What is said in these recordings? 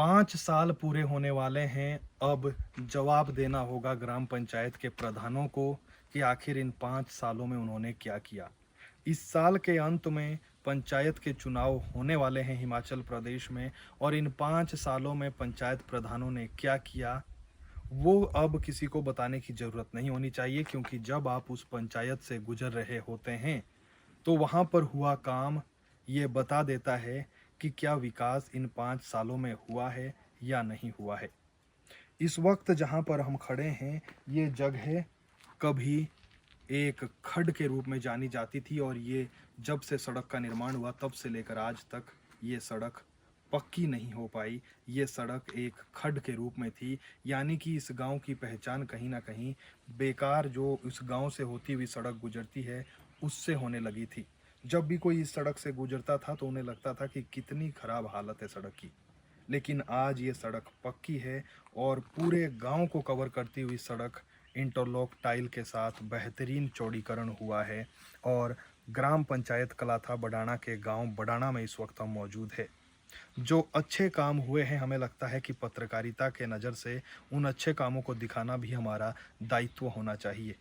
5 साल पूरे होने वाले हैं। अब जवाब देना होगा ग्राम पंचायत के प्रधानों को कि आखिर इन 5 सालों में उन्होंने क्या किया। इस साल के अंत में पंचायत के चुनाव होने वाले हैं हिमाचल प्रदेश में, और इन 5 सालों में पंचायत प्रधानों ने क्या किया वो अब किसी को बताने की ज़रूरत नहीं होनी चाहिए, क्योंकि जब आप उस पंचायत से गुजर रहे होते हैं तो वहाँ पर हुआ काम ये बता देता है कि क्या विकास इन 5 सालों में हुआ है या नहीं हुआ है। इस वक्त जहाँ पर हम खड़े हैं, ये जगह कभी एक खड्ड के रूप में जानी जाती थी, और ये जब से सड़क का निर्माण हुआ तब से लेकर आज तक ये सड़क पक्की नहीं हो पाई। ये सड़क एक खड्ड के रूप में थी, यानी कि इस गांव की पहचान कहीं ना कहीं बेकार जो इस गांव से होती हुई सड़क गुजरती है उससे होने लगी थी। जब भी कोई इस सड़क से गुजरता था तो उन्हें लगता था कि कितनी खराब हालत है सड़क की, लेकिन आज ये सड़क पक्की है और पूरे गांव को कवर करती हुई सड़क इंटरलॉक टाइल के साथ बेहतरीन चौड़ीकरण हुआ है। और ग्राम पंचायत कलाथा बडाना के गांव बडाना में इस वक्त हम मौजूद है। जो अच्छे काम हुए हैं, हमें लगता है कि पत्रकारिता के नज़र से उन अच्छे कामों को दिखाना भी हमारा दायित्व होना चाहिए।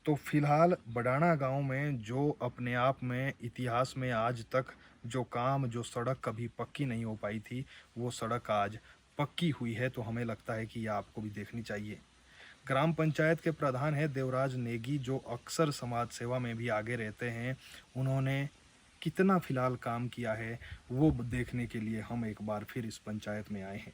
तो फिलहाल बडाना गांव में जो अपने आप में इतिहास में आज तक जो काम जो सड़क कभी पक्की नहीं हो पाई थी, वो सड़क आज पक्की हुई है, तो हमें लगता है कि ये आपको भी देखनी चाहिए। ग्राम पंचायत के प्रधान हैं देवराज नेगी, जो अक्सर समाज सेवा में भी आगे रहते हैं। उन्होंने कितना फिलहाल काम किया है वो देखने के लिए हम एक बार फिर इस पंचायत में आए हैं।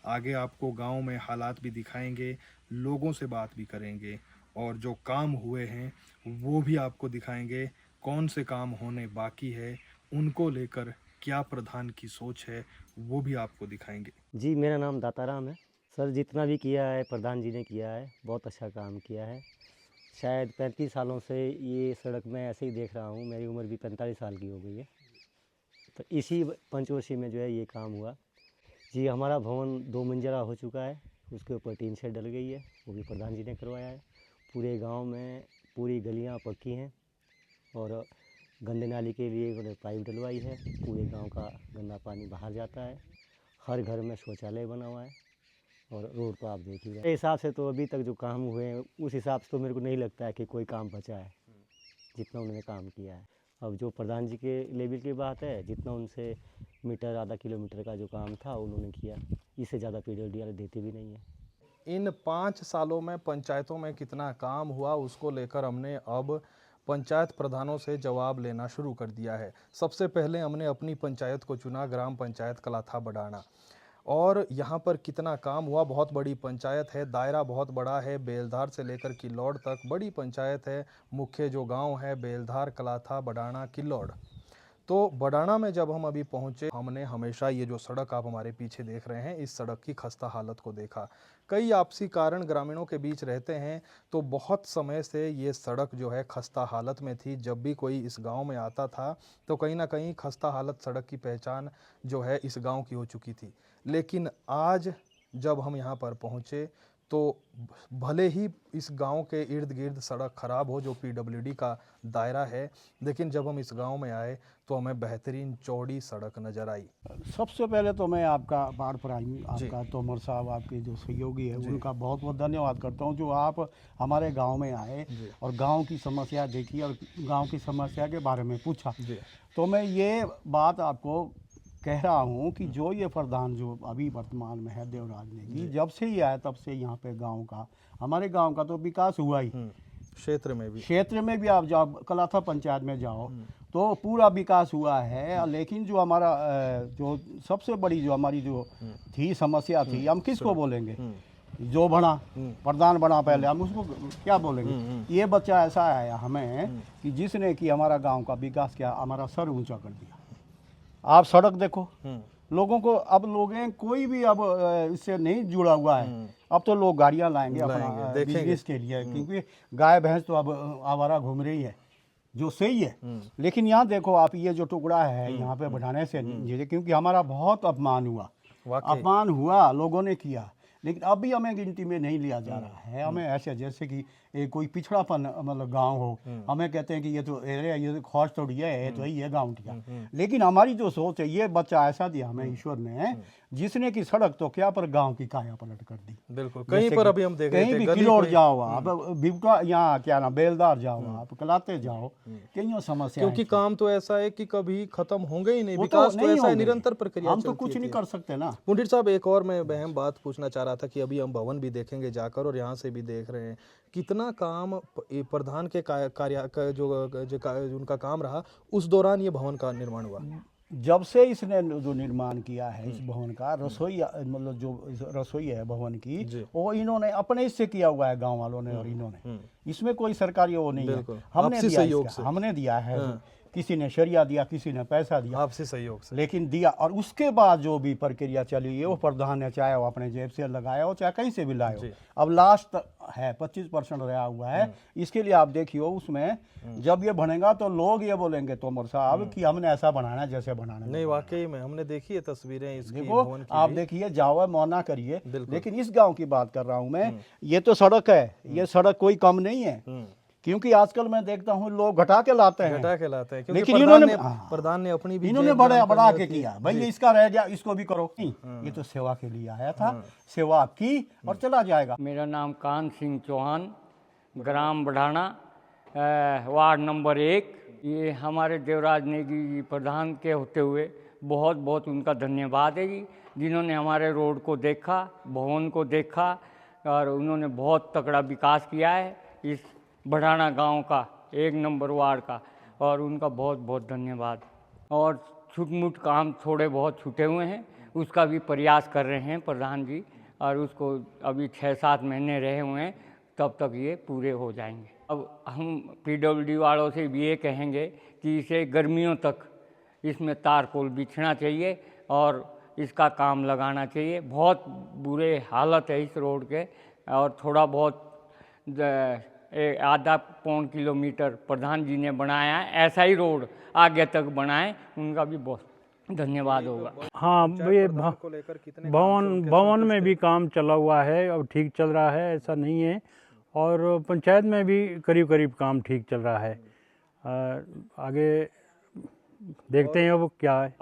आगे आपको गांव में हालात भी दिखाएंगे, लोगों से बात भी करेंगे, और जो काम हुए हैं वो भी आपको दिखाएंगे। कौन से काम होने बाकी है, उनको लेकर क्या प्रधान की सोच है, वो भी आपको दिखाएंगे। जी, मेरा नाम दाताराम है। सर, जितना भी किया है प्रधान जी ने किया है, बहुत अच्छा काम किया है। शायद 35 सालों से ये सड़क मैं ऐसे ही देख रहा हूँ, मेरी उम्र भी 45 साल की हो गई है। तो इसी पंचवर्षीय में जो है ये काम हुआ। जी, हमारा भवन 2 मंजिला हो चुका है, उसके ऊपर टीन शेड डल गई है, वो भी प्रधान जी ने करवाया है। पूरे गाँव में पूरी गलियाँ पक्की हैं और गंदे नाली के लिए उन्होंने पाइप डलवाई है। पूरे गाँव का गंदा पानी बाहर जाता है। हर घर में शौचालय बना हुआ है और रोड तो आप देख ही रहे हैं। मेरे हिसाब से तो अभी तक जो काम हुए हैं उस हिसाब से तो मेरे को नहीं लगता है कि कोई काम बचा है, जितना उन्होंने काम किया है। अब जो प्रधान जी के लेवल की बात है, जितना उनसे मीटर आधा किलोमीटर का जो काम था उन्होंने किया, इससे ज़्यादा पीडब्ल्यूडी वाले देते भी नहीं है। इन 5 सालों में पंचायतों में कितना काम हुआ उसको लेकर हमने अब पंचायत प्रधानों से जवाब लेना शुरू कर दिया है। सबसे पहले हमने अपनी पंचायत को चुना, ग्राम पंचायत कलाथा बडाना। और यहाँ पर कितना काम हुआ, बहुत बड़ी पंचायत है, दायरा बहुत बड़ा है, बेलधार से लेकर किल्लौड़ तक बड़ी पंचायत है। मुख्य जो गांव है बेलधार, कलाथा, बडाना, किल्लौड़। तो बडाना में जब हम अभी पहुंचे, हमने हमेशा ये जो सड़क आप हमारे पीछे देख रहे हैं, इस सड़क की खस्ता हालत को देखा। कई आपसी कारण ग्रामीणों के बीच रहते हैं, तो बहुत समय से ये सड़क जो है खस्ता हालत में थी। जब भी कोई इस गांव में आता था तो कहीं ना कहीं खस्ता हालत सड़क की पहचान जो है इस गांव की हो चुकी थी। लेकिन आज जब हम यहाँ पर पहुँचे तो भले ही इस गांव के इर्द गिर्द सड़क खराब हो, जो पीडब्ल्यूडी का दायरा है, लेकिन जब हम इस गांव में आए तो हमें बेहतरीन चौड़ी सड़क नजर आई। सबसे पहले तो मैं आपका बाढ़ प्राइम आपका तोमर साहब, आपके जो सहयोगी है उनका बहुत बहुत धन्यवाद करता हूं, जो आप हमारे गांव में आए और गांव की समस्या देखी और गांव की समस्या के बारे में पूछा। तो मैं ये बात आपको कह रहा हूं कि जो ये प्रधान जो अभी वर्तमान में है देवराज नेगी, जब से ही आया तब से यहाँ पे गाँव का, हमारे गाँव का तो विकास हुआ ही। क्षेत्र में भी आप जाओ, कलाथा पंचायत में जाओ तो पूरा विकास हुआ है। लेकिन जो हमारा जो सबसे बड़ी जो हमारी जो थी समस्या थी, हम किसको बोलेंगे, जो बना प्रधान बना पहले, हम उसको क्या बोलेंगे। ये बच्चा ऐसा आया हमें कि जिसने कि हमारा गांव का विकास किया, हमारा सर ऊंचा कर दिया। आप सड़क देखो, लोगों को अब लोग हैं कोई भी अब इससे नहीं जुड़ा हुआ है। अब तो लोग गाड़ियां लाएंगे अपना बिजनेस के लिए, क्योंकि गाय भैंस तो अब आवारा घूम रही है, जो सही है। लेकिन यहाँ देखो आप, ये जो टुकड़ा है यहाँ पे बढ़ाने से, क्योंकि हमारा बहुत अपमान हुआ लोगों ने किया, लेकिन अभी हमें गिनती में नहीं लिया जा रहा है। हमें ऐसे जैसे कि ये कोई पिछड़ापन मतलब गांव हो, हमें कहते हैं कि ये तो अरे ये तो खौज थोड़ी है, ये तो ये गाँव टिया। लेकिन हमारी जो सोच है, ये बच्चा ऐसा दिया हमें ईश्वर ने, जिसने की सड़क तो क्या पर गांव की काया पलट कर दी। बिल्कुल, कहीं पर अभी हम देख रहे कहीं थे भी गली किलोड़ कोई- जाओ आप, बिबका यहाँ क्या ना बेलदार जाओ आप, कलाते जाओ, कईयों समस्या क्योंकि काम तो ऐसा है कि कभी खत्म होंगे ही नहीं, वो विकास तो नहीं ऐसा है, होंगे। निरंतर प्रक्रिया हम तो चलती कुछ नहीं रहती कर सकते ना। है। मुंडीर साहब, एक और मैं अहम बात पूछना चाह रहा था कि अभी हम भवन भी देखेंगे जाकर और यहाँ से भी देख रहे हैं कितना काम ये प्रधान के कार्य जो उनका काम रहा उस दौरान ये भवन का निर्माण हुआ। जब से इसने जो निर्माण किया है इस भवन का, रसोई मतलब जो रसोई है भवन की, जी। वो इन्होंने अपने इससे किया हुआ है, गांव वालों ने और इन्होंने, इसमें कोई सरकारी वो नहीं है, बिल्कुल, हमने आपसी दिया सहयोग इसका, से। हमने दिया है। किसी ने शरिया दिया, किसी ने पैसा दिया, आपसी सहयोग से। लेकिन दिया। और उसके बाद जो भी प्रक्रिया चली है वो प्रधान ने, चाहे वो अपने जेब से लगाया हो चाहे कहीं से भी लाया हो, अब लास्ट है 25% रहा हुआ है। इसके लिए आप देखिए उसमें जब ये बनेगा तो लोग ये बोलेंगे तोमर साहब कि हमने ऐसा बनाना है जैसे बनाना है। नहीं, वाकई में हमने देखी है तस्वीरें इसकी देखो भवन की आप भी। देखिए, जाओ मौना करिए, बिल्कुल। लेकिन इस गांव की बात कर रहा हूं मैं। ये तो सड़क है, ये सड़क कोई कम नहीं है, क्योंकि आजकल मैं देखता हूँ लोग घटा के लाते हैं, घटा के लाते हैं, क्योंकि लेकिन प्रधान ने अपनी भी इन्होंने जेब बड़ा जान बढ़ा कर के रखी किया, है। भाई ये इसका रह गया, इसको भी करो। नहीं, ये तो सेवा के लिए आया था, सेवा की और चला जाएगा। मेरा नाम कान सिंह चौहान, ग्राम बढ़ाना, वार्ड नंबर 1। ये हमारे देवराज नेगी जी प्रधान के होते हुए बहुत बहुत उनका धन्यवाद है जी, जिन्होंने हमारे रोड को देखा, भवन को देखा और उन्होंने बहुत तगड़ा विकास किया है इस बढ़ाना गांव का, 1 नंबर वार्ड का, और उनका बहुत बहुत धन्यवाद। और छुटमुट काम थोड़े बहुत छूटे हुए हैं, उसका भी प्रयास कर रहे हैं प्रधान जी, और उसको अभी 6-7 महीने रहे हुए हैं, तब तक ये पूरे हो जाएंगे। अब हम PWD वालों से भी ये कहेंगे कि इसे गर्मियों तक इसमें तारकोल बिछना चाहिए और इसका काम लगाना चाहिए। बहुत बुरे हालत है इस रोड के, और थोड़ा बहुत आधा पौन किलोमीटर प्रधान जी ने बनाया है, ऐसा ही रोड आगे तक बनाए, उनका भी बहुत धन्यवाद होगा। हाँ, ये प्रधान को लेकर कितने काम से भवन उनके भवन में संतुष्ट भी काम चला हुआ है और ठीक चल रहा है, ऐसा नहीं है। और पंचायत में भी करीब करीब काम ठीक चल रहा है। आगे देखते हैं अब क्या है।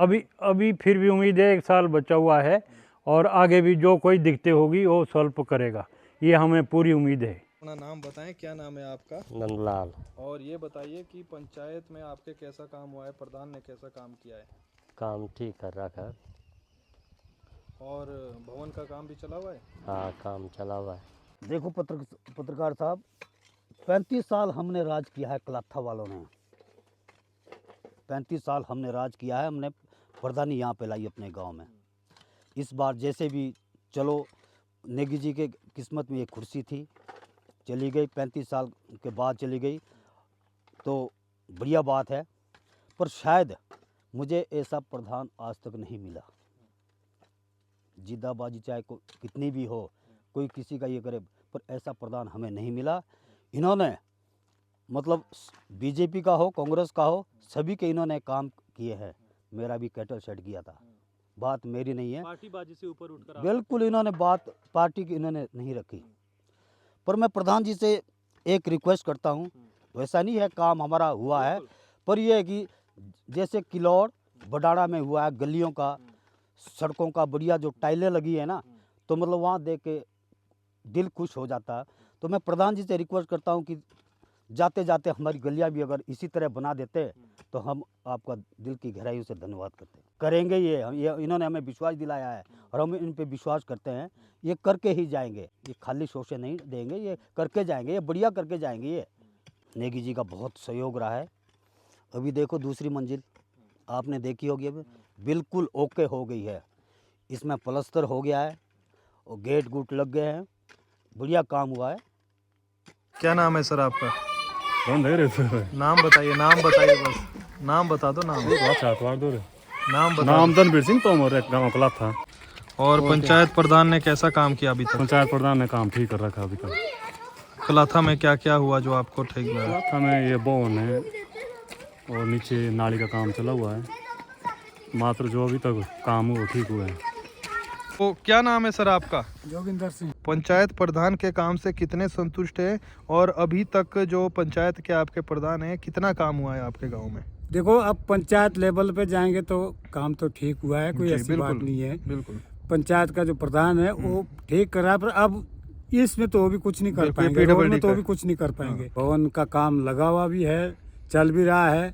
अभी फिर भी उम्मीद है, 1 साल बचा हुआ है और आगे भी जो कोई दिक्कतें होगी वो सॉल्व करेगा, ये हमें पूरी उम्मीद है। अपना नाम बताएं, क्या नाम है आपका? नंदलाल। और ये बताइए कि पंचायत में आपके कैसा काम हुआ है, प्रधान ने कैसा काम किया है, काम ठीक कर रखा है। और भवन का काम भी चला हुआ है? हाँ, काम चला हुआ है। देखो पत्रकार साहब, 35 साल हमने राज किया है कलाथा वालों ने, 35 साल हमने राज किया है, हमने प्रधानी यहाँ पे लाई अपने गांव में। इस बार जैसे भी चलो, नेगी जी के किस्मत में एक कुर्सी थी, चली गई, 35 साल के बाद चली गई, तो बढ़िया बात है। पर शायद मुझे ऐसा प्रधान आज तक नहीं मिला। जिद्दाबाजी चाहे कितनी भी हो, कोई किसी का ये करे, पर ऐसा प्रधान हमें नहीं मिला। इन्होंने मतलब बीजेपी का हो, कांग्रेस का हो, सभी के इन्होंने काम किए हैं। मेरा भी कैटल शेड किया था, बात मेरी नहीं है, पार्टीबाजी से ऊपर उठकर बिल्कुल इन्होंने बात पार्टी की इन्होंने नहीं रखी। पर मैं प्रधान जी से एक रिक्वेस्ट करता हूँ, वैसा नहीं है काम हमारा हुआ है, पर यह है कि जैसे किलौड़ बडाड़ा में हुआ है, गलियों का, सड़कों का बढ़िया जो टाइलें लगी है ना, तो मतलब वहाँ देख के दिल खुश हो जाता है। तो मैं प्रधान जी से रिक्वेस्ट करता हूँ कि जाते जाते हमारी गलियाँ भी अगर इसी तरह बना देते तो हम आपका दिल की गहराइयों से धन्यवाद करते हैं। करेंगे ये इन्होंने हमें विश्वास दिलाया है और हम इन पे विश्वास करते हैं, ये करके ही जाएंगे, ये खाली शोषे नहीं देंगे, ये करके जाएंगे, ये बढ़िया करके जाएंगे। ये नेगी जी का बहुत सहयोग रहा है। अभी देखो दूसरी मंजिल आपने देखी होगी, अभी बिल्कुल ओके हो गई है, इसमें प्लस्तर हो गया है और गेट गुट लग गए हैं, बढ़िया काम हुआ है। क्या नाम है सर आपका? नाम नाम बताइए बस, नाम बता दो। नाम बता नाम धनबीर सिंह तोमर, एक गाँव कलाथा। और पंचायत प्रधान ने कैसा काम किया अभी तक? पंचायत प्रधान ने काम ठीक कर रखा अभी तक। कलाथा में क्या क्या हुआ जो आपको ठीक लगा? कलाथा में ये भवन है और नीचे नाली का काम चला हुआ है, मात्र जो अभी तक काम वो ठीक हुआ है। तो क्या नाम है सर आपका? जोगिंदर सिंह। पंचायत प्रधान के काम से कितने संतुष्ट है और अभी तक जो पंचायत के आपके प्रधान हैं कितना काम हुआ है आपके गांव में? देखो, अब पंचायत लेवल पे जाएंगे तो काम तो ठीक हुआ है, कोई जी, ऐसी बात बिल्कुल, नहीं है। बिल्कुल पंचायत का जो प्रधान है वो ठीक कर रहा है, पर अब इसमें तो वो भी कुछ नहीं कर बिल्कुल, पाएंगे, रोड में PWD तो वो का भी कुछ नहीं कर पाएंगे। भवन का काम लगा हुआ भी है, चल भी रहा है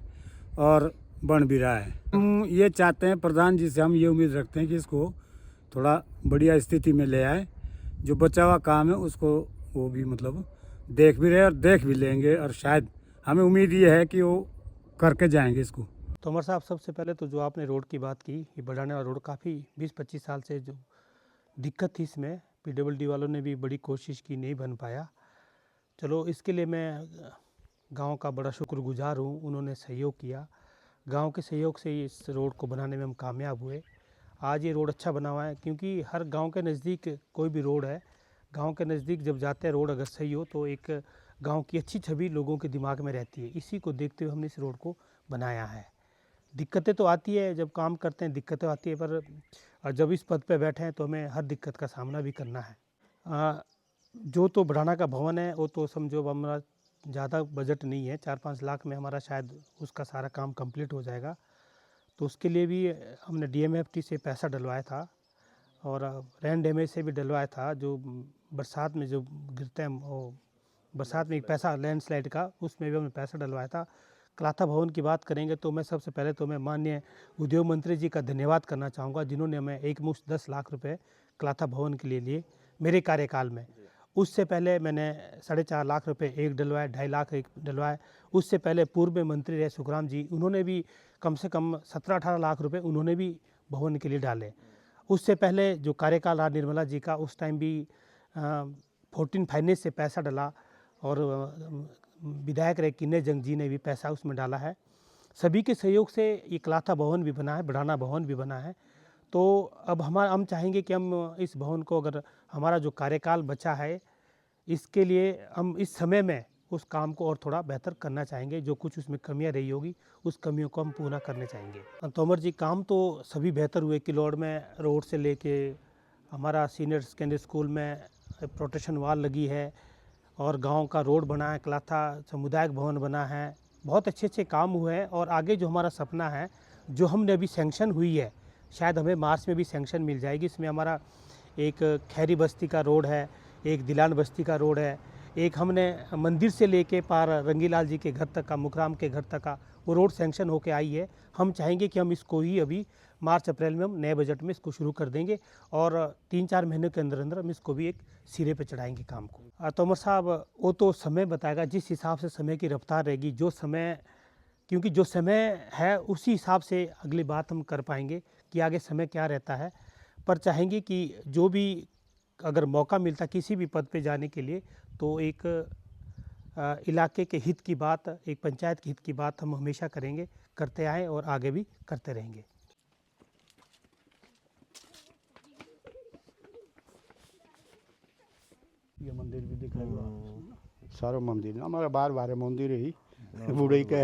और बन भी रहा है। हम ये चाहते हैं प्रधान जी से, हम ये उम्मीद रखते हैं कि इसको थोड़ा बढ़िया स्थिति में ले आए। जो बचा हुआ काम है उसको वो भी मतलब देख भी रहे और देख भी लेंगे, और शायद हमें उम्मीद ये है कि वो करके जाएंगे इसको। तोमर साहब, सबसे पहले तो जो आपने रोड की बात की, ये बढ़ाने वाला रोड काफ़ी 20-25 साल से जो दिक्कत थी इसमें, PWD वालों ने भी बड़ी कोशिश की, नहीं बन पाया। चलो, इसके लिए मैं गांव का बड़ा शुक्रगुजार हूँ, उन्होंने सहयोग किया। गांव के सहयोग से इस रोड को बनाने में हम कामयाब हुए। आज ये रोड अच्छा बना हुआ है, क्योंकि हर गांव के नज़दीक कोई भी रोड है, गांव के नज़दीक जब जाते हैं रोड अगर सही हो तो एक गांव की अच्छी छवि लोगों के दिमाग में रहती है। इसी को देखते हुए हमने इस रोड को बनाया है। दिक्कतें तो आती है, जब काम करते हैं दिक्कतें आती है, पर जब इस पद पे बैठे हैं तो हमें हर दिक्कत का सामना भी करना है। जो तो बढ़ाना का भवन है वो तो समझो हमारा ज़्यादा बजट नहीं है, 4-5 लाख में हमारा शायद उसका सारा काम कंप्लीट हो जाएगा। तो उसके लिए भी हमने DMFT से पैसा डलवाया था और रेन डैमेज से भी डलवाया था। जो बरसात में जो गिरते हैं, वो बरसात में एक पैसा लैंडस्लाइड का, उसमें भी हमने पैसा डलवाया था। कलाथा भवन की बात करेंगे तो मैं सबसे पहले तो मैं माननीय उद्योग मंत्री जी का धन्यवाद करना चाहूँगा, जिन्होंने हमें एक मुश्त 10 लाख रुपए कलाथा भवन के लिए लिए मेरे कार्यकाल में। उससे पहले मैंने 4.5 लाख रुपए एक डलवाए, 2.5 लाख एक डलवाए। उससे पहले पूर्व में मंत्री रहे सुखराम जी, उन्होंने भी कम से कम 17-18 लाख रुपए उन्होंने भी भवन के लिए डाले। उससे पहले जो कार्यकाल रहा निर्मला जी का, उस टाइम भी 14 फाइनेंस से पैसा डला और विधायक रहे किन्ने जंग जी ने भी पैसा उसमें डाला है। सभी के सहयोग से ये कलाथा भवन भी बना है, बढ़ाना भवन भी बना है। तो अब हम चाहेंगे कि हम इस भवन को, अगर हमारा जो कार्यकाल बचा है इसके लिए हम इस समय में उस काम को और थोड़ा बेहतर करना चाहेंगे। जो कुछ उसमें कमियां रही होगी उस कमियों को हम पूरा करने चाहेंगे। तोमर जी, काम तो सभी बेहतर हुए। किलौड़ में रोड से लेके हमारा सीनियर सेकेंडरी स्कूल में प्रोटेक्शन वाल लगी है और गांव का रोड बना है, कलाथा सामुदायिक भवन बना है। बहुत अच्छे अच्छे काम हुए हैं और आगे जो हमारा सपना है, जो हमने अभी सैंक्शन हुई है, शायद हमें मार्च में भी सैंक्शन मिल जाएगी। इसमें हमारा एक खैरी बस्ती का रोड है, एक दिलान बस्ती का रोड है, एक हमने मंदिर से लेके पार रंगीलाल जी के घर तक का, मुकराम के घर तक का वो रोड सैंक्शन होके आई है। हम चाहेंगे कि हम इसको ही अभी मार्च अप्रैल में हम नए बजट में इसको शुरू कर देंगे और 3-4 महीने के अंदर अंदर हम इसको भी एक सिरे पे चढ़ाएंगे काम को। तोमर साहब, वो तो समय बताएगा, जिस हिसाब से समय की रफ्तार रहेगी, जो समय, क्योंकि जो समय है उसी हिसाब से अगली बात हम कर पाएंगे कि आगे समय क्या रहता है। पर चाहेंगे कि जो भी अगर मौका मिलता किसी भी पद पे जाने के लिए, तो एक इलाके के हित की बात, एक पंचायत के हित की बात हम हमेशा करेंगे, करते आए और आगे भी करते रहेंगे। ये मंदिर भी दिख रहा है, सारा मंदिर हमारा बार बार मंदिर ही बूढ़े के